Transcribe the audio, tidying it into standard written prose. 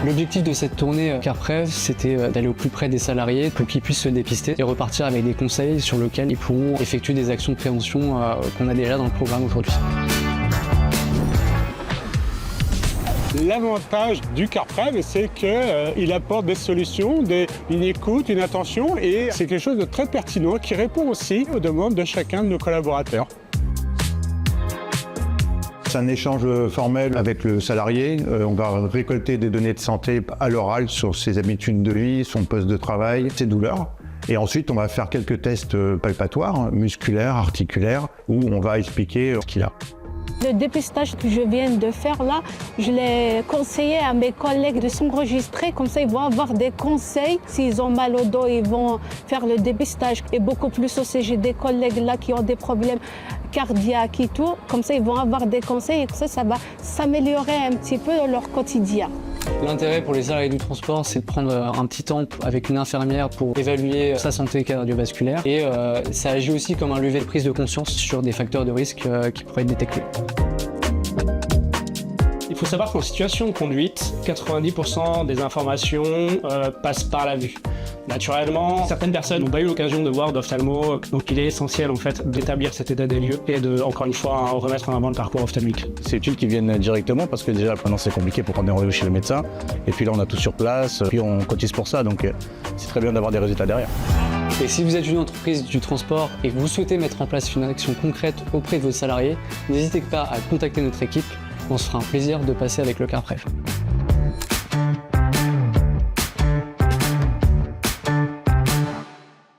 L'objectif de cette tournée CarPrev, c'était d'aller au plus près des salariés pour qu'ils puissent se dépister et repartir avec des conseils sur lesquels ils pourront effectuer des actions de prévention qu'on a déjà dans le programme aujourd'hui. L'avantage du CarPrev, c'est qu'il apporte des solutions, une écoute, une attention, et c'est quelque chose de très pertinent qui répond aussi aux demandes de chacun de nos collaborateurs. C'est un échange formel avec le salarié. On va récolter des données de santé à l'oral sur ses habitudes de vie, son poste de travail, ses douleurs. Et ensuite, on va faire quelques tests palpatoires, musculaires, articulaires, où on va expliquer ce qu'il a. Le dépistage que je viens de faire là, je l'ai conseillé à mes collègues de s'enregistrer, comme ça ils vont avoir des conseils. S'ils ont mal au dos, ils vont faire le dépistage. Et beaucoup plus aussi, j'ai des collègues là qui ont des problèmes cardiaques et tout, comme ça ils vont avoir des conseils et ça va s'améliorer un petit peu dans leur quotidien. L'intérêt pour les salariés du transport, c'est de prendre un petit temps avec une infirmière pour évaluer sa santé cardiovasculaire et ça agit aussi comme un levier de prise de conscience sur des facteurs de risque qui pourraient être détectés. Il faut savoir qu'en situation de conduite, 90% des informations passent par la vue. Naturellement, certaines personnes n'ont pas eu l'occasion de voir d'ophtalmo, donc il est essentiel en fait d'établir cet état des lieux et de, encore une fois, remettre en avant le parcours ophtalmique. C'est utile qu'ils viennent directement parce que déjà maintenant c'est compliqué pour prendre des rendez-vous chez le médecin et puis là on a tout sur place, puis on cotise pour ça, donc c'est très bien d'avoir des résultats derrière. Et si vous êtes une entreprise du transport et que vous souhaitez mettre en place une action concrète auprès de vos salariés, n'hésitez pas à contacter notre équipe, on se fera un plaisir de passer avec le CarPrev.